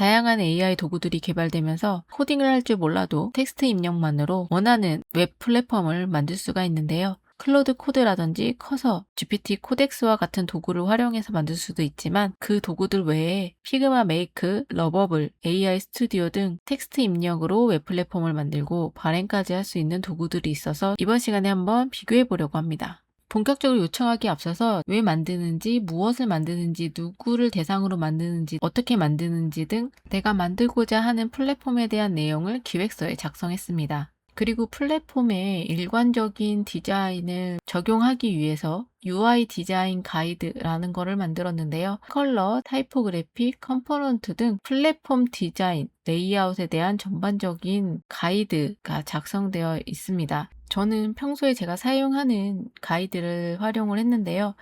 다양한 AI 도구들이 개발되면서 코딩을 할 줄 몰라도 텍스트 입력만으로 원하는 웹 플랫폼을 만들 수가 있는데요. 클로드 코드라든지 커서, GPT 코덱스와 같은 도구를 활용해서 만들 수도 있지만 그 도구들 외에 피그마 메이크, 러버블, AI 스튜디오 등 텍스트 입력으로 웹 플랫폼을 만들고 발행까지 할 수 있는 도구들이 있어서 이번 시간에 한번 비교해 보려고 합니다. 본격적으로 요청하기에 앞서서 왜 만드는지, 무엇을 만드는지, 누구를 대상으로 만드는지, 어떻게 만드는지 등 내가 만들고자 하는 플랫폼에 대한 내용을 기획서에 작성했습니다. 그리고 플랫폼의 일관적인 디자인을 적용하기 위해서 UI 디자인 가이드라는 거를 만들었는데요. 컬러, 타이포그래피, 컴포넌트 등 플랫폼 디자인, 레이아웃에 대한 전반적인 가이드가 작성되어 있습니다. 저는 평소에 제가 사용하는 가이드를 활용을 했는데요.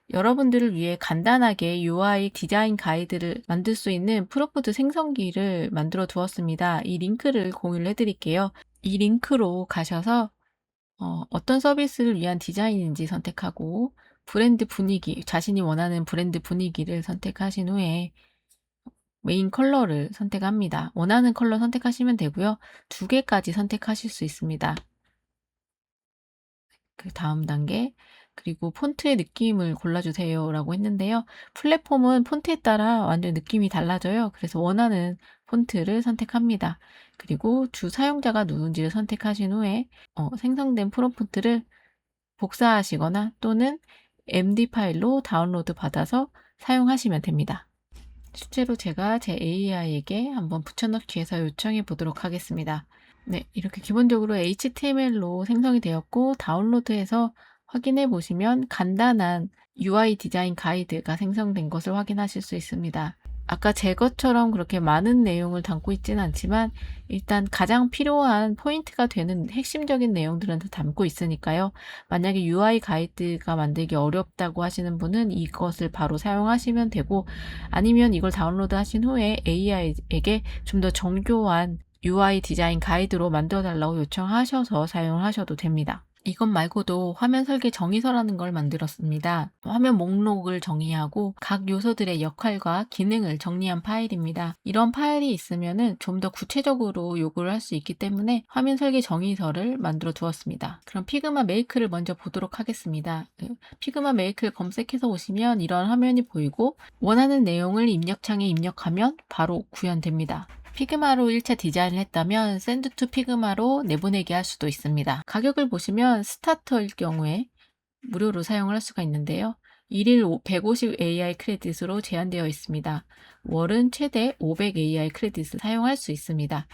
여러분들을 위해 간단하게 UI 디자인 가이드를 만들 수 있는 프롬프트 생성기를 만들어 두었습니다. 이 링크를 공유를 해드릴게요. 이 링크로 가셔서 어떤 서비스를 위한 디자인인지 선택하고 브랜드 분위기, 자신이 원하는 브랜드 분위기를 선택하신 후에 메인 컬러를 선택합니다. 원하는 컬러 선택하시면 되고요. 2개까지 선택하실 수 있습니다. 그 다음 단계, 그리고 폰트의 느낌을 골라주세요 라고 했는데요. 플랫폼은 폰트에 따라 완전 느낌이 달라져요. 그래서 원하는 폰트를 선택합니다. 그리고 주 사용자가 누군지를 선택하신 후에 생성된 프롬프트를 복사하시거나 또는 MD 파일로 다운로드 받아서 사용하시면 됩니다. 실제로 제가 제 AI에게 한번 붙여넣기 해서 요청해 보도록 하겠습니다. 네, 이렇게 기본적으로 HTML로 생성이 되었고 다운로드해서 확인해 보시면 간단한 UI 디자인 가이드가 생성된 것을 확인하실 수 있습니다. 아까 제 것처럼 그렇게 많은 내용을 담고 있지는 않지만 일단 가장 필요한 포인트가 되는 핵심적인 내용들은 다 담고 있으니까요. 만약에 UI 가이드가 만들기 어렵다고 하시는 분은 이것을 바로 사용하시면 되고, 아니면 이걸 다운로드 하신 후에 AI에게 좀 더 정교한 UI 디자인 가이드로 만들어 달라고 요청하셔서 사용을 하셔도 됩니다. 이것 말고도 화면 설계 정의서라는 걸 만들었습니다. 화면 목록을 정의하고 각 요소들의 역할과 기능을 정리한 파일입니다. 이런 파일이 있으면은 좀 더 구체적으로 요구를 할 수 있기 때문에 화면 설계 정의서를 만들어 두었습니다. 그럼 피그마 메이크를 먼저 보도록 하겠습니다. 피그마 메이크를 검색해서 오시면 이런 화면이 보이고 원하는 내용을 입력창에 입력하면 바로 구현됩니다. 피그마로 1차 디자인을 했다면 샌드 투 피그마로 내보내게 할 수도 있습니다. 가격을 보시면 스타터일 경우에 무료로 사용을 할 수가 있는데요. 1일 150 AI 크레딧으로 제한되어 있습니다. 월은 최대 500 AI 크레딧을 사용할 수 있습니다.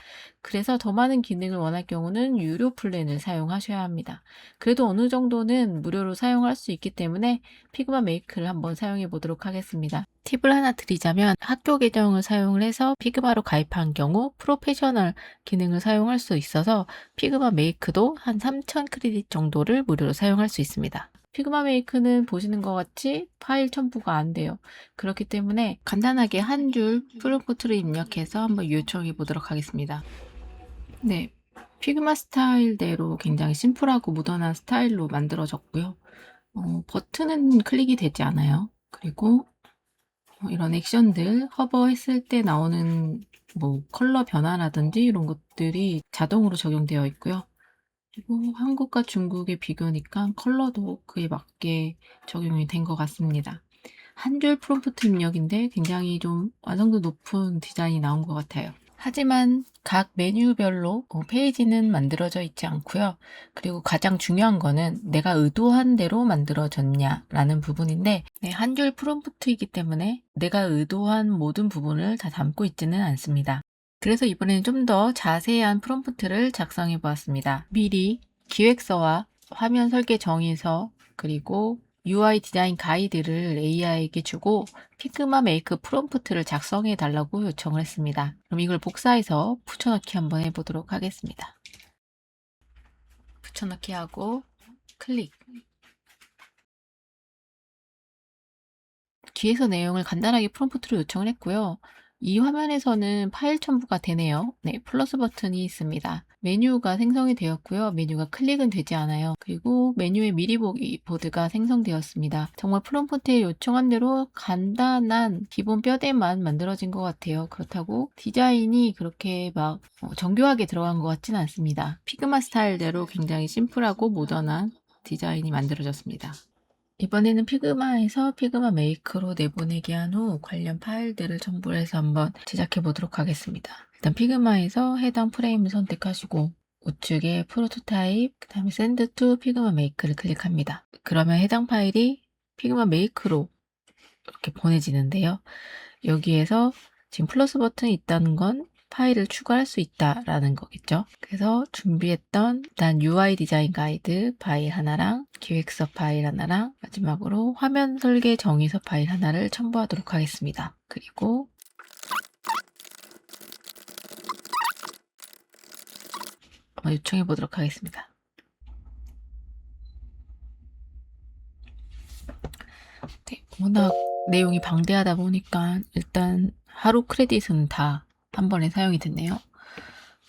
그래서 더 많은 기능을 원할 경우는 유료 플랜을 사용하셔야 합니다. 그래도 어느 정도는 무료로 사용할 수 있기 때문에 피그마 메이크를 한번 사용해 보도록 하겠습니다. 팁을 하나 드리자면 학교 계정을 사용을 해서 피그마로 가입한 경우 프로페셔널 기능을 사용할 수 있어서 피그마 메이크도 한 3000 크레딧 정도를 무료로 사용할 수 있습니다. 피그마 메이크는 보시는 것 같이 파일 첨부가 안 돼요. 그렇기 때문에 간단하게 한 줄 프롬프트를 입력해서 한번 요청해 보도록 하겠습니다. 네, 피그마 스타일대로 굉장히 심플하고 모던한 스타일로 만들어졌고요. 버튼은 클릭이 되지 않아요. 그리고 이런 액션들, 허버했을 때 나오는 뭐 컬러 변화라든지 이런 것들이 자동으로 적용되어 있고요. 그리고 한국과 중국의 비교니까 컬러도 그에 맞게 적용이 된 것 같습니다. 한 줄 프롬프트 입력인데 굉장히 좀 완성도 높은 디자인이 나온 것 같아요. 하지만 각 메뉴별로 페이지는 만들어져 있지 않고요. 그리고 가장 중요한 거는 내가 의도한 대로 만들어졌냐라는 부분인데, 한 줄 프롬프트이기 때문에 내가 의도한 모든 부분을 다 담고 있지는 않습니다. 그래서 이번에는 좀 더 자세한 프롬프트를 작성해 보았습니다. 미리 기획서와 화면 설계 정의서 그리고 UI 디자인 가이드를 AI에게 주고 피그마 메이크 프롬프트를 작성해 달라고 요청을 했습니다. 그럼 이걸 복사해서 붙여넣기 한번 해보도록 하겠습니다. 붙여넣기 하고 클릭. 기획서 내용을 간단하게 프롬프트로 요청을 했고요. 이 화면에서는 파일 첨부가 되네요. 네, 플러스 버튼이 있습니다. 메뉴가 생성이 되었고요. 메뉴가 클릭은 되지 않아요. 그리고 메뉴의 미리 보기 보드가 생성되었습니다. 정말 프롬프트에 요청한 대로 간단한 기본 뼈대만 만들어진 것 같아요. 그렇다고 디자인이 그렇게 막 정교하게 들어간 것 같지는 않습니다. 피그마 스타일대로 굉장히 심플하고 모던한 디자인이 만들어졌습니다. 이번에는 피그마에서 피그마 메이크로 내보내기 한 후 관련 파일들을 첨부해서 한번 제작해 보도록 하겠습니다. 일단 피그마에서 해당 프레임을 선택하시고 우측에 프로토타입, 그 다음에 샌드 투 피그마 메이크를 클릭합니다. 그러면 해당 파일이 피그마 메이크로 이렇게 보내지는데요. 여기에서 지금 플러스 버튼이 있다는 건 파일을 추가할 수 있다라는 거겠죠. 그래서 준비했던 일단 UI 디자인 가이드 파일 하나랑 기획서 파일 하나랑 마지막으로 화면 설계 정의서 파일 하나를 첨부하도록 하겠습니다. 그리고 요청해 보도록 하겠습니다. 네, 워낙 내용이 방대하다 보니까 일단 하루 크레딧은 다 한 번에 사용이 됐네요.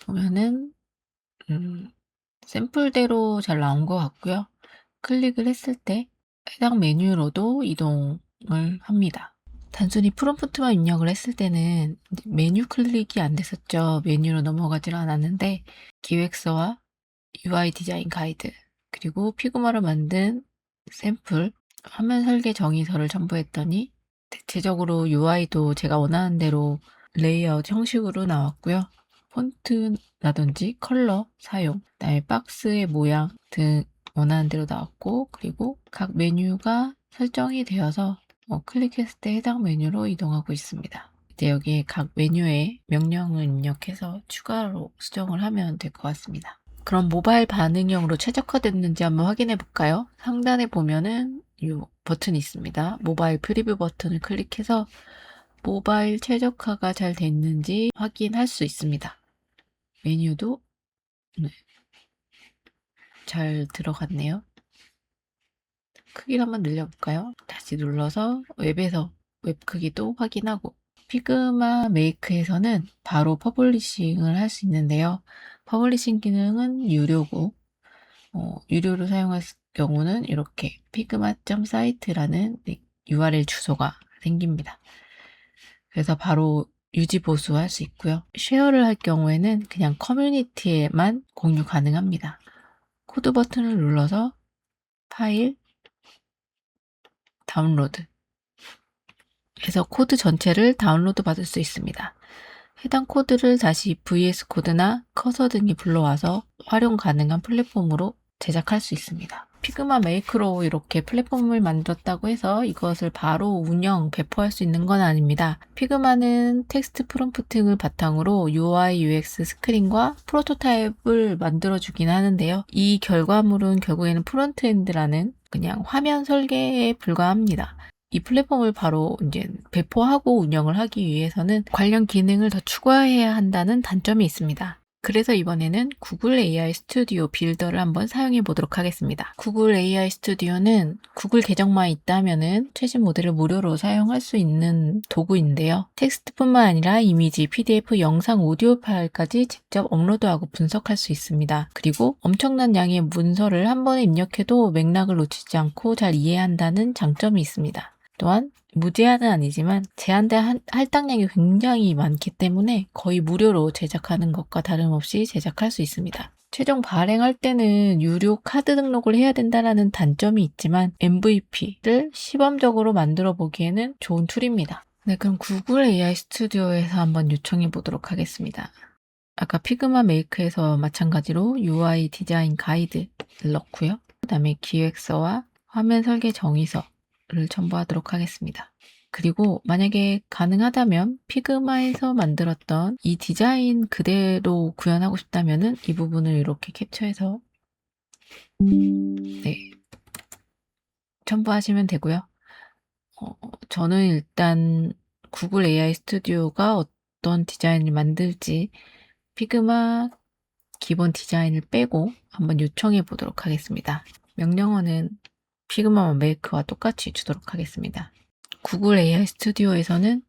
보면은 샘플대로 잘 나온 것 같고요. 클릭을 했을 때 해당 메뉴로도 이동을 합니다. 단순히 프롬프트만 입력을 했을 때는 메뉴 클릭이 안 됐었죠. 메뉴로 넘어가질 않았는데 기획서와 UI 디자인 가이드 그리고 피그마로 만든 샘플 화면 설계 정의서를 첨부했더니 대체적으로 UI도 제가 원하는 대로 레이아웃 형식으로 나왔고요. 폰트라든지 컬러 사용, 그다음에 박스의 모양 등 원하는 대로 나왔고 그리고 각 메뉴가 설정이 되어서 클릭했을 때 해당 메뉴로 이동하고 있습니다. 이제 여기에 각 메뉴에 명령을 입력해서 추가로 수정을 하면 될 것 같습니다. 그럼 모바일 반응형으로 최적화됐는지 한번 확인해 볼까요? 상단에 보면은 이 버튼이 있습니다. 모바일 프리뷰 버튼을 클릭해서 모바일 최적화가 잘 됐는지 확인할 수 있습니다. 메뉴도 잘 들어갔네요. 크기를 한번 늘려볼까요? 다시 눌러서 웹에서 웹 크기도 확인하고 피그마 메이크에서는 바로 퍼블리싱을 할 수 있는데요. 퍼블리싱 기능은 유료고 유료로 사용할 경우는 이렇게 figma.site라는 URL 주소가 생깁니다. 그래서 바로 유지 보수할 수 있고요. 쉐어를 할 경우에는 그냥 커뮤니티에만 공유 가능합니다. 코드 버튼을 눌러서 파일, 다운로드 해서 코드 전체를 다운로드 받을 수 있습니다. 해당 코드를 다시 VS 코드나 커서 등이 불러와서 활용 가능한 플랫폼으로 제작할 수 있습니다. 피그마 메이크로 이렇게 플랫폼을 만들었다고 해서 이것을 바로 운영, 배포할 수 있는 건 아닙니다. 피그마는 텍스트 프롬프팅을 바탕으로 UI, UX 스크린과 프로토타입을 만들어주긴 하는데요. 이 결과물은 결국에는 프론트엔드라는 그냥 화면 설계에 불과합니다. 이 플랫폼을 바로 이제 배포하고 운영을 하기 위해서는 관련 기능을 더 추가해야 한다는 단점이 있습니다. 그래서 이번에는 구글 AI 스튜디오 빌더를 한번 사용해 보도록 하겠습니다. 구글 AI 스튜디오는 구글 계정만 있다면은 최신 모델을 무료로 사용할 수 있는 도구인데요. 텍스트뿐만 아니라 이미지, PDF, 영상, 오디오 파일까지 직접 업로드하고 분석할 수 있습니다. 그리고 엄청난 양의 문서를 한 번에 입력해도 맥락을 놓치지 않고 잘 이해한다는 장점이 있습니다. 또한 무제한은 아니지만 제한된 할당량이 굉장히 많기 때문에 거의 무료로 제작하는 것과 다름없이 제작할 수 있습니다. 최종 발행할 때는 유료 카드 등록을 해야 된다는 단점이 있지만 MVP를 시범적으로 만들어 보기에는 좋은 툴입니다. 네, 그럼 구글 AI 스튜디오에서 한번 요청해 보도록 하겠습니다. 아까 피그마 메이크에서 마찬가지로 UI 디자인 가이드를 넣고요. 그 다음에 기획서와 화면 설계 정의서를 첨부하도록 하겠습니다. 그리고 만약에 가능하다면 피그마에서 만들었던 이 디자인 그대로 구현하고 싶다면 이 부분을 이렇게 캡처해서 첨부하시면 되고요. 저는 일단 구글 AI 스튜디오가 어떤 디자인을 만들지 피그마 기본 디자인을 빼고 한번 요청해 보도록 하겠습니다. 명령어는 피그마 메이크와 똑같이 주도록 하겠습니다. 구글 AI 스튜디오에서는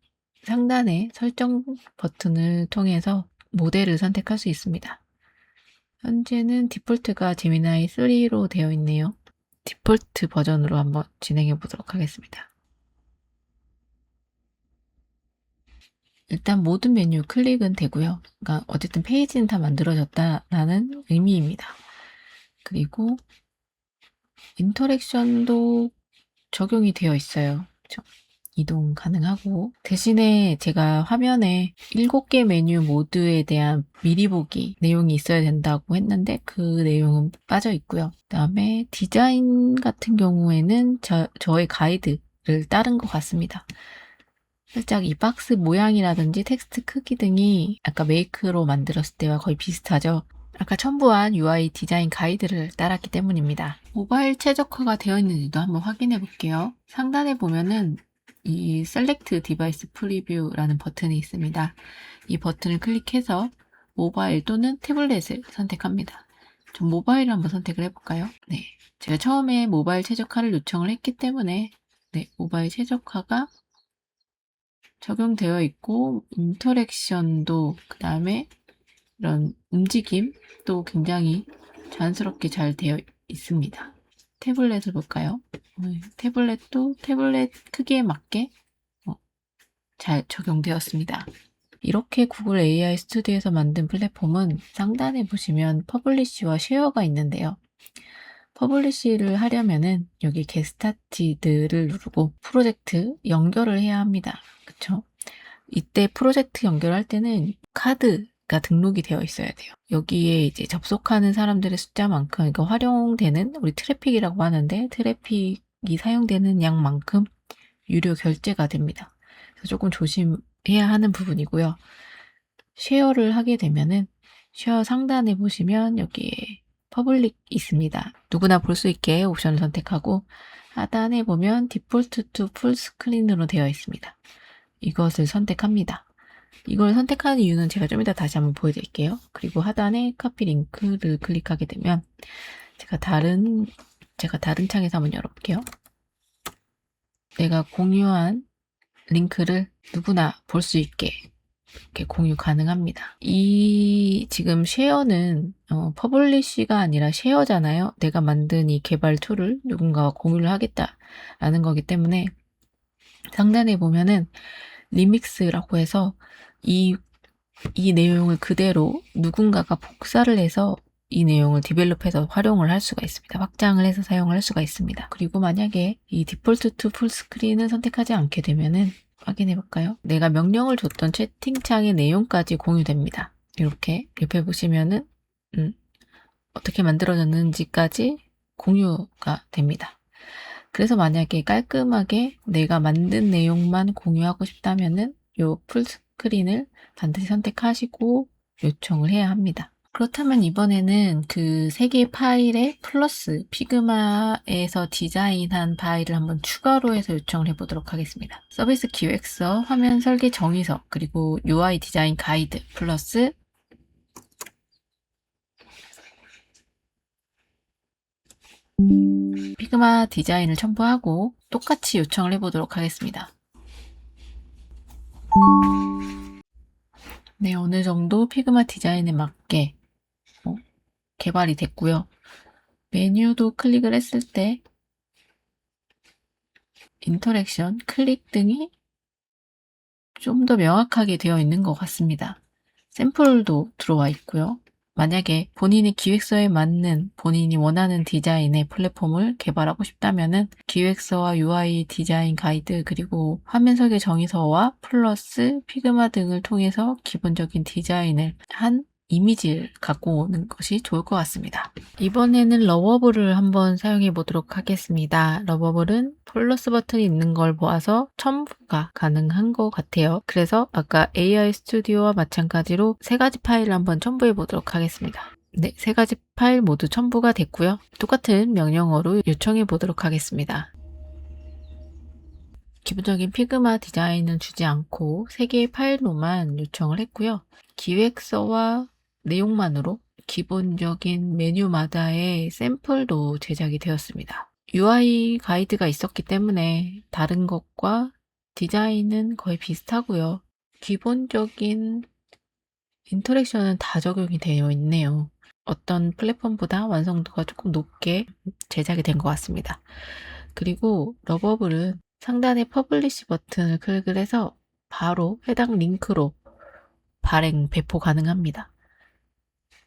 상단의 설정 버튼을 통해서 모델을 선택할 수 있습니다. 현재는 디폴트가 제미나이 3로 되어 있네요. 디폴트 버전으로 한번 진행해 보도록 하겠습니다. 일단 모든 메뉴 클릭은 되고요. 그러니까 어쨌든 페이지는 다 만들어졌다라는 의미입니다. 그리고 인터랙션도 적용이 되어 있어요. 그렇죠? 이동 가능하고, 대신에 제가 화면에 7개 메뉴 모드에 대한 미리 보기 내용이 있어야 된다고 했는데 그 내용은 빠져 있고요. 그 다음에 디자인 같은 경우에는 저의 가이드를 따른 것 같습니다. 살짝 이 박스 모양이라든지 텍스트 크기 등이 아까 메이크로 만들었을 때와 거의 비슷하죠. 아까 첨부한 UI 디자인 가이드를 따랐기 때문입니다. 모바일 최적화가 되어 있는지도 한번 확인해 볼게요. 상단에 보면은 이 Select Device Preview라는 버튼이 있습니다. 이 버튼을 클릭해서 모바일 또는 태블릿을 선택합니다. 좀 모바일을 한번 선택을 해볼까요? 네, 제가 처음에 모바일 최적화를 요청을 했기 때문에 모바일 최적화가 적용되어 있고, 인터랙션도 그 다음에 이런 움직임도 굉장히 자연스럽게 잘 되어 있습니다. 태블릿을 볼까요? 태블릿도 태블릿 크기에 맞게 잘 적용되었습니다. 이렇게 구글 AI 스튜디오에서 만든 플랫폼은 상단에 보시면 퍼블리쉬와 쉐어가 있는데요. 퍼블리쉬를 하려면은 여기 Get Started를 누르고 프로젝트 연결을 해야 합니다. 그쵸? 이때 프로젝트 연결할 때는 카드가 등록이 되어 있어야 돼요. 여기에 이제 접속하는 사람들의 숫자만큼, 그러니까 활용되는, 우리 트래픽이라고 하는데 트래픽이 사용되는 양만큼 유료 결제가 됩니다. 그래서 조금 조심해야 하는 부분이고요. 쉐어를 하게 되면은 쉐어 상단에 보시면 여기에 퍼블릭 있습니다. 누구나 볼 수 있게 옵션을 선택하고, 하단에 보면 디폴트 투 풀 스크린으로 되어 있습니다. 이것을 선택합니다. 이걸 선택하는 이유는 제가 좀 이따 다시 한번 보여드릴게요. 그리고 하단에 카피 링크를 클릭하게 되면 제가 다른 창에서 한번 열어볼게요. 내가 공유한 링크를 누구나 볼 수 있게 이렇게 공유 가능합니다. 이 지금 쉐어는 퍼블리쉬가 아니라 쉐어잖아요. 내가 만든 이 개발 툴을 누군가와 공유를 하겠다라는 거기 때문에 상단에 보면은 리믹스라고 해서 이 내용을 그대로 누군가가 복사를 해서 이 내용을 디벨롭해서 활용을 할 수가 있습니다. 확장을 해서 사용을 할 수가 있습니다. 그리고 만약에 이 디폴트 투 풀스크린을 선택하지 않게 되면은 확인해 볼까요? 내가 명령을 줬던 채팅창의 내용까지 공유됩니다. 이렇게 옆에 보시면은 어떻게 만들어졌는지까지 공유가 됩니다. 그래서 만약에 깔끔하게 내가 만든 내용만 공유하고 싶다면은 이 풀스크린을 반드시 선택하시고 요청을 해야 합니다. 그렇다면 이번에는 그 3개의 파일에 플러스 피그마에서 디자인한 파일을 한번 추가로 해서 요청을 해보도록 하겠습니다. 서비스 기획서, 화면 설계 정의서, 그리고 UI 디자인 가이드 플러스 피그마 디자인을 첨부하고 똑같이 요청을 해보도록 하겠습니다. 네, 어느 정도 피그마 디자인에 맞게 개발이 됐고요. 메뉴도 클릭을 했을 때 인터랙션, 클릭 등이 좀 더 명확하게 되어 있는 것 같습니다. 샘플도 들어와 있고요. 만약에 본인의 기획서에 맞는 본인이 원하는 디자인의 플랫폼을 개발하고 싶다면은 기획서와 UI 디자인 가이드, 그리고 화면 설계 정의서와 플러스 피그마 등을 통해서 기본적인 디자인을 한 이미지를 갖고 오는 것이 좋을 것 같습니다. 이번에는 러버블을 한번 사용해 보도록 하겠습니다. 러버블은 플러스 버튼이 있는 걸 보아서 첨부가 가능한 것 같아요. 그래서 아까 AI 스튜디오와 마찬가지로 3가지 파일을 한번 첨부해 보도록 하겠습니다. 네, 3가지 파일 모두 첨부가 됐고요. 똑같은 명령어로 요청해 보도록 하겠습니다. 기본적인 피그마 디자인은 주지 않고 3개의 파일로만 요청을 했고요. 기획서와 내용만으로 기본적인 메뉴마다의 샘플도 제작이 되었습니다. UI 가이드가 있었기 때문에 다른 것과 디자인은 거의 비슷하고요. 기본적인 인터랙션은 다 적용이 되어 있네요. 어떤 플랫폼보다 완성도가 조금 높게 제작이 된 것 같습니다. 그리고 러버블은 상단에 퍼블리시 버튼을 클릭을 해서 바로 해당 링크로 발행, 배포 가능합니다.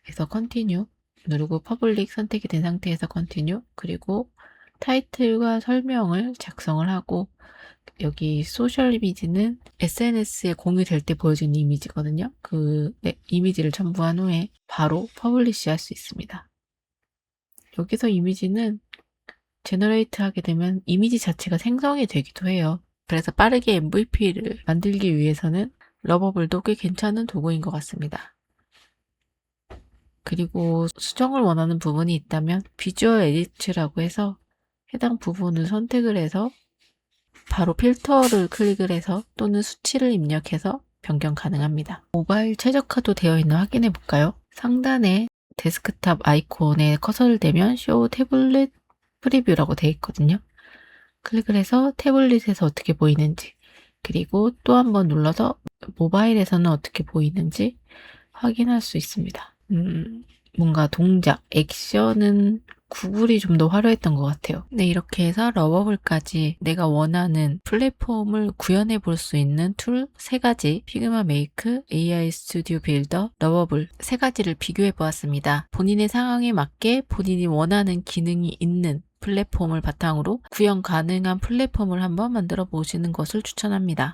그래서 컨티뉴 누르고 퍼블릭 선택이 된 상태에서 컨티뉴, 그리고 타이틀과 설명을 작성을 하고, 여기 소셜 이미지는 SNS에 공유될 때 보여주는 이미지거든요. 그 이미지를 첨부한 후에 바로 퍼블리시 할 수 있습니다. 여기서 이미지는 제너레이트 하게 되면 이미지 자체가 생성이 되기도 해요. 그래서 빠르게 MVP를 만들기 위해서는 러버블도 꽤 괜찮은 도구인 것 같습니다. 그리고 수정을 원하는 부분이 있다면 비주얼 에디트라고 해서 해당 부분을 선택을 해서 바로 필터를 클릭을 해서 또는 수치를 입력해서 변경 가능합니다. 모바일 최적화도 되어 있나 확인해 볼까요? 상단에 데스크탑 아이콘에 커서를 대면 쇼 태블릿 프리뷰라고 되어 있거든요. 클릭을 해서 태블릿에서 어떻게 보이는지, 그리고 또 한번 눌러서 모바일에서는 어떻게 보이는지 확인할 수 있습니다. 뭔가 동작, 액션은 구글이 좀 더 화려했던 것 같아요. 네, 이렇게 해서 러버블까지 내가 원하는 플랫폼을 구현해 볼 수 있는 툴 3가지, 피그마 메이크, AI 스튜디오 빌더, 러버블 3가지를 비교해 보았습니다. 본인의 상황에 맞게 본인이 원하는 기능이 있는 플랫폼을 바탕으로 구현 가능한 플랫폼을 한번 만들어 보시는 것을 추천합니다.